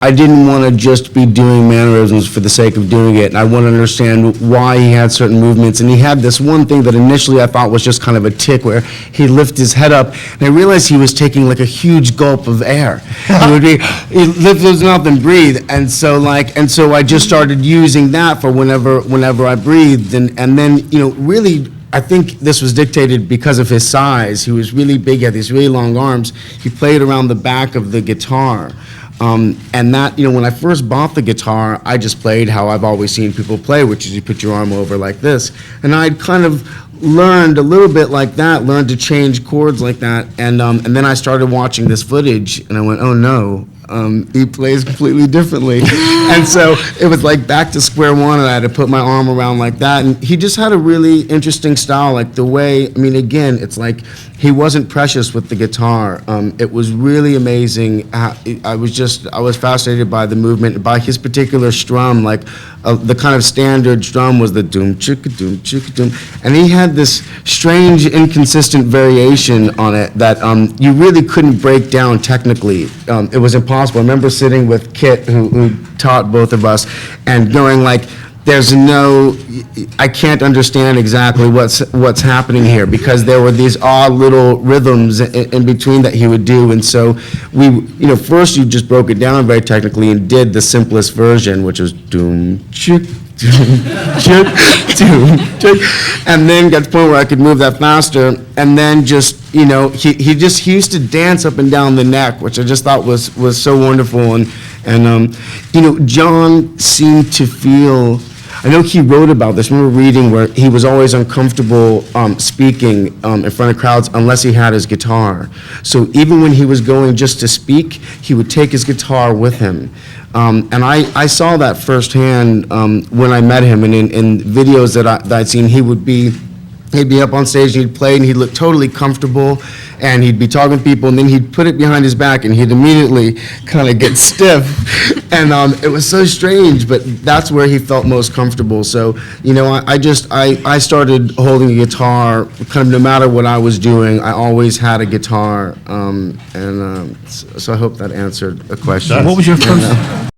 I didn't want to just be doing mannerisms for the sake of doing it. And I want to understand why he had certain movements. And he had this one thing that initially I thought was just kind of a tick, where he lifted his head up, and I realized he was taking like a huge gulp of air. He lift his mouth and breathe. And so I just started using that for whenever I breathed. And then, really, I think this was dictated because of his size. He was really big, he had these really long arms. He played around the back of the guitar. And that, when I first bought the guitar, I just played how I've always seen people play, which is you put your arm over like this. And I'd kind of learned a little bit like that, learned to change chords like that. And then I started watching this footage, and I went, oh no, he plays completely differently. And so it was like back to square one, and I had to put my arm around like that. And he just had a really interesting style, like the way, again, it's like he wasn't precious with the guitar. It was really amazing. I was fascinated by the movement, by his particular strum, like the kind of standard strum was the doom chicka doom, and he had this strange inconsistent variation on it that you really couldn't break down technically. It was impossible. I remember sitting with Kit, who taught both of us, and going like, I can't understand exactly what's happening here, because there were these odd little rhythms in between that he would do. And so first you just broke it down very technically and did the simplest version, which was doom chick, doom chick, doom chick, and then got to the point where I could move that faster. And then just he used to dance up and down the neck, which I just thought was so wonderful. And John seemed to feel, I know he wrote about this, I remember reading where he was always uncomfortable speaking in front of crowds unless he had his guitar. So even when he was going just to speak, he would take his guitar with him. And I saw that firsthand when I met him, and in videos that I'd seen, he'd be up on stage and he'd play and he'd look totally comfortable and he'd be talking to people, and then he'd put it behind his back and he'd immediately kind of get stiff. And it was so strange, but that's where he felt most comfortable. So, I started holding a guitar kind of no matter what I was doing. I always had a guitar. So I hope that answered a question. What was your first?